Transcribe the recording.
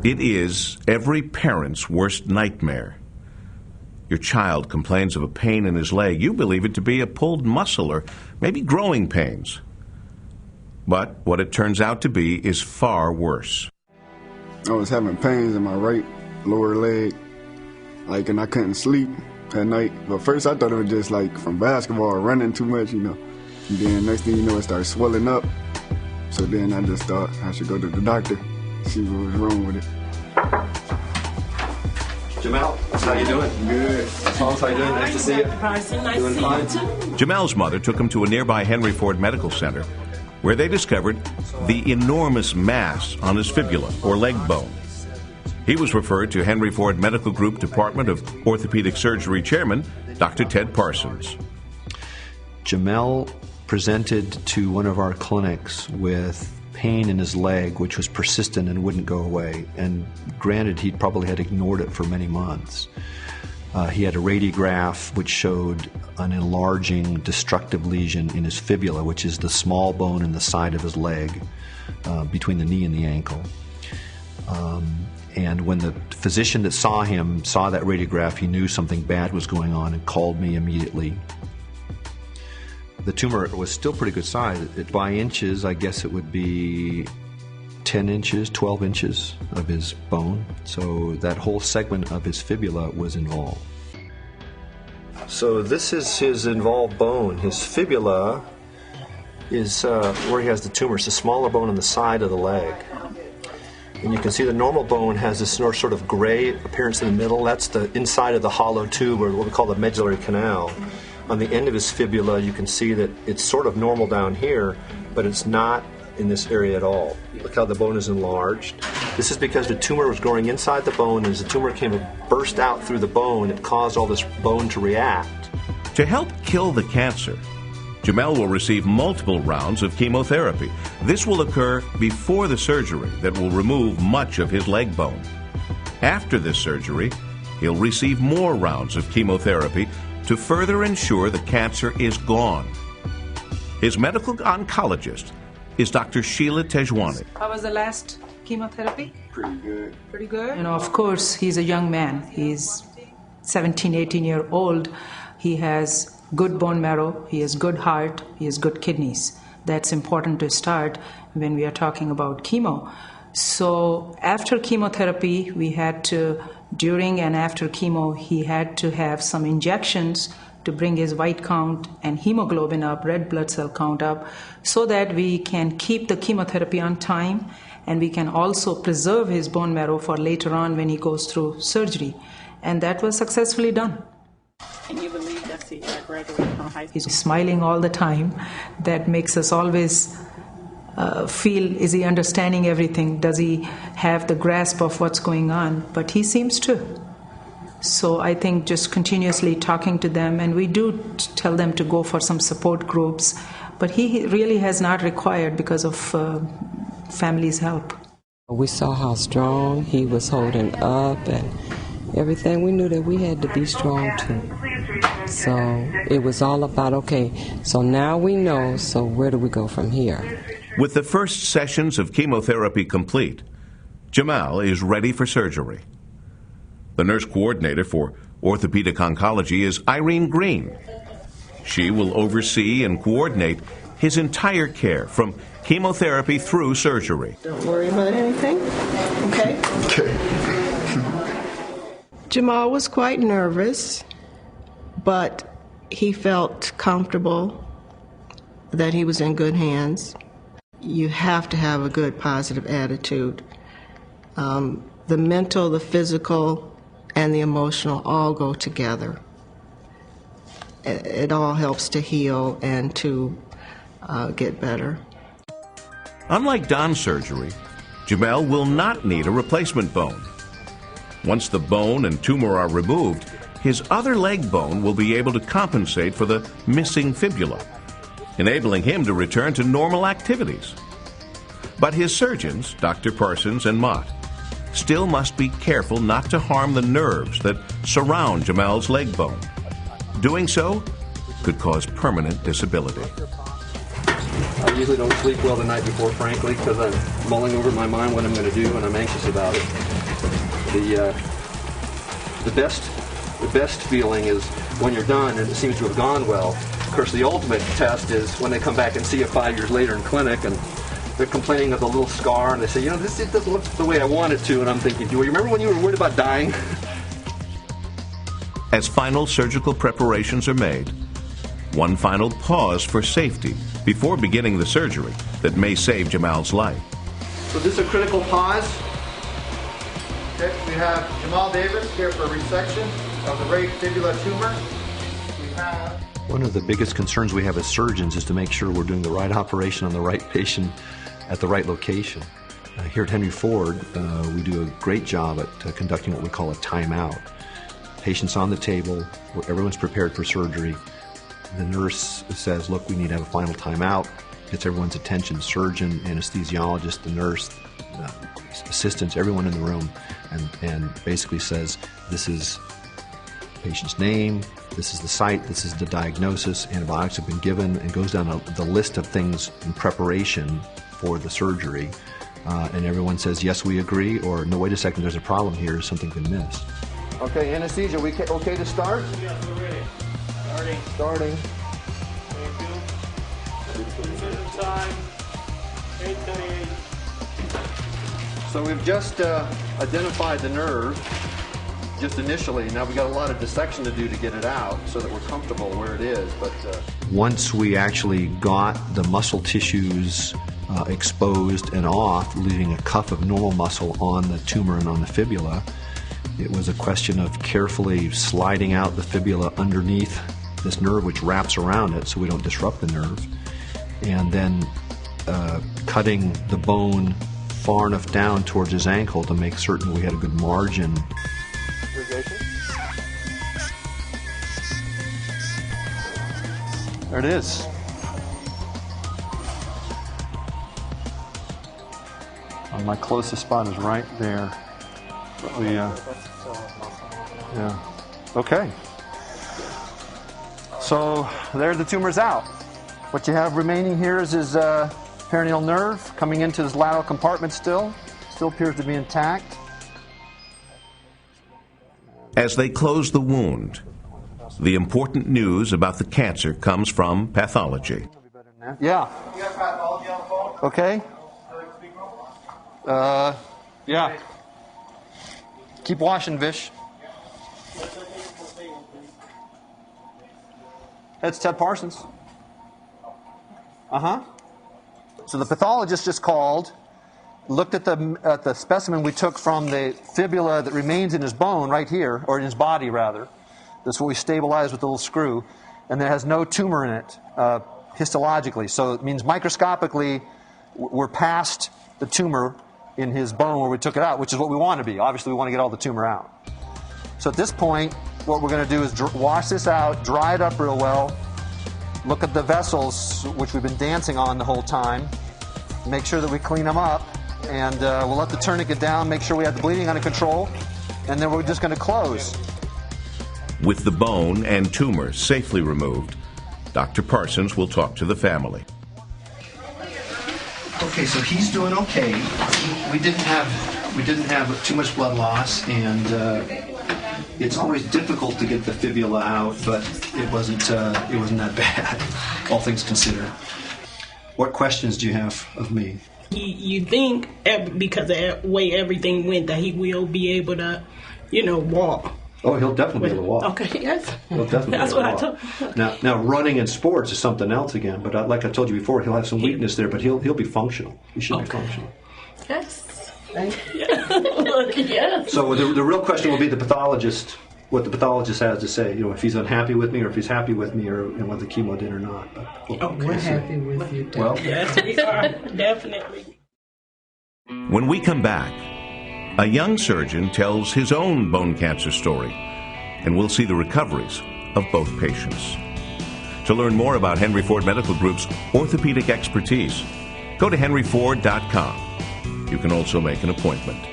It is every parent's worst nightmare. Your child complains of a pain in his leg. You believe it to be a pulled muscle or maybe growing pains. But what it turns out to be is far worse. I was having pains in my right lower leg, and I couldn't sleep at night. But first I thought it was just from basketball or running too much, And then next thing you know, it started swelling up. So then I just thought I should go to the doctor, see what was wrong with it. Jamel, how you doing? Good. Hans, how you doing? Nice to see you. Doing fine? Jamel's mother took him to a nearby Henry Ford Medical Center, where they discovered the enormous mass on his fibula, or leg bone. He was referred to Henry Ford Medical Group Department of Orthopedic Surgery Chairman, Dr. Ted Parsons. Jamel presented to one of our clinics with pain in his leg, which was persistent and wouldn't go away. And granted, he probably had ignored it for many months. He had a radiograph which showed an enlarging destructive lesion in his fibula, which is the small bone in the side of his leg, between the knee and the ankle. And when the physician that saw him saw that radiograph, he knew something bad was going on and called me immediately. The tumor was still pretty good size. By inches, I guess it would be 10 inches, 12 inches of his bone. So that whole segment of his fibula was involved. So this is his involved bone. His fibula is where he has the tumor. It's the smaller bone on the side of the leg. And you can see the normal bone has this sort of gray appearance in the middle. That's the inside of the hollow tube, or what we call the medullary canal. On the end of his fibula, you can see that it's sort of normal down here, but it's not in this area at all. Look how the bone is enlarged. This is because the tumor was growing inside the bone, and as the tumor came and burst out through the bone, it caused all this bone to react. To help kill the cancer, Jamel will receive multiple rounds of chemotherapy. This will occur before the surgery that will remove much of his leg bone. After this surgery, he'll receive more rounds of chemotherapy to further ensure the cancer is gone. His medical oncologist is Dr. Sheila Tejwani. How was the last chemotherapy? Pretty good. Pretty good? Of course, he's a young man. He's 17, 18-year-old. He has good bone marrow, he has good heart, he has good kidneys. That's important to start when we are talking about chemo. So after chemotherapy, during and after chemo, he had to have some injections to bring his white count and hemoglobin up, red blood cell count up, so that we can keep the chemotherapy on time, and we can also preserve his bone marrow for later on when he goes through surgery. And that was successfully done. Can you believe that he graduated from high school? He's smiling all the time. That makes us always feel, is he understanding everything? Does he have the grasp of what's going on? But he seems to. So I think just continuously talking to them, and we do tell them to go for some support groups, but he really has not required because of family's help. We saw how strong he was holding up and everything. We knew that we had to be strong too. So it was all about, okay, so now we know, so where do we go from here? With the first sessions of chemotherapy complete, Jamel is ready for surgery. The nurse coordinator for orthopedic oncology is Irene Green. She will oversee and coordinate his entire care, from chemotherapy through surgery. Don't worry about anything, okay? Jamal was quite nervous, but he felt comfortable that he was in good hands. You have to have a good, positive attitude. The mental, the physical, and the emotional all go together. It all helps to heal and to get better. Unlike Don's surgery, Jamel will not need a replacement bone. Once the bone and tumor are removed, his other leg bone will be able to compensate for the missing fibula, enabling him to return to normal activities. But his surgeons, Dr. Parsons and Mott, still must be careful not to harm the nerves that surround Jamel's leg bone. Doing so could cause permanent disability. I usually don't sleep well the night before, frankly, because I'm mulling over in my mind what I'm going to do, and I'm anxious about it. The best feeling is when you're done and it seems to have gone well. Of course, the ultimate test is when they come back and see you 5 years later in clinic and they're complaining of the little scar and they say, this it doesn't look the way I want it to. And I'm thinking, do you remember when you were worried about dying? As final surgical preparations are made, one final pause for safety before beginning the surgery that may save Jamal's life. So this is a critical pause. Okay, we have Jamal Davis here for resection of the right fibula tumor. One of the biggest concerns we have as surgeons is to make sure we're doing the right operation on the right patient at the right location. Here at Henry Ford, we do a great job at conducting what we call a timeout. Patient's on the table, where everyone's prepared for surgery. The nurse says, look, we need to have a final timeout. Gets everyone's attention, surgeon, anesthesiologist, the nurse, assistants, everyone in the room, and basically says, this is patient's name, this is the site, this is the diagnosis, antibiotics have been given, and goes down the list of things in preparation for the surgery. And everyone says, yes, we agree, or no, wait a second, there's a problem here, something's been missed. Okay, anesthesia, we okay to start? Yes, we're ready. Starting. Thank you. Decision time, 8:38. So we've just identified the nerve, just initially. Now we've got a lot of dissection to do to get it out so that we're comfortable where it is. But once we actually got the muscle tissues exposed and off, leaving a cuff of normal muscle on the tumor and on the fibula, it was a question of carefully sliding out the fibula underneath this nerve, which wraps around it so we don't disrupt the nerve, and then cutting the bone far enough down towards his ankle to make certain we had a good margin. There it is. My closest spot is right there. Yeah. Okay. So there the tumor's out. What you have remaining here is his perineal nerve coming into his lateral compartment still appears to be intact. As they close the wound, the important news about the cancer comes from pathology. Yeah. Okay. Yeah. Keep washing, Vish. That's Ted Parsons. So the pathologist just called, looked at the specimen we took from the fibula that remains in his bone right here, or in his body rather. That's what we stabilized with the little screw, and there has no tumor in it histologically. So it means microscopically we're past the tumor in his bone where we took it out, which is what we want to be. Obviously we want to get all the tumor out. So at this point, what we're going to do is wash this out, dry it up real well, look at the vessels, which we've been dancing on the whole time, make sure that we clean them up, and we'll let the tourniquet down, make sure we have the bleeding under control, and then we're just going to close. With the bone and tumor safely removed, Dr. Parsons will talk to the family. Okay, so he's doing okay. We didn't have too much blood loss, and it's always difficult to get the fibula out, but it wasn't that bad, all things considered. What questions do you have of me? You think, because of the way everything went, that he will be able to, walk. Oh, he'll definitely be able to walk. Okay, yes. He'll definitely That's be able what to I walk. told. Now, running in sports is something else again. But like I told you before, he'll have some weakness there, but he'll be functional. He should be functional. Yes. Yes. So the real question will be the pathologist, what the pathologist has to say. If he's unhappy with me, or if he's happy with me, or what the chemo did or not. But We're happy with you, Dad. Well, Yes, we are. Definitely. When we come back, a young surgeon tells his own bone cancer story, and we'll see the recoveries of both patients. To learn more about Henry Ford Medical Group's orthopedic expertise, go to henryford.com. You can also make an appointment.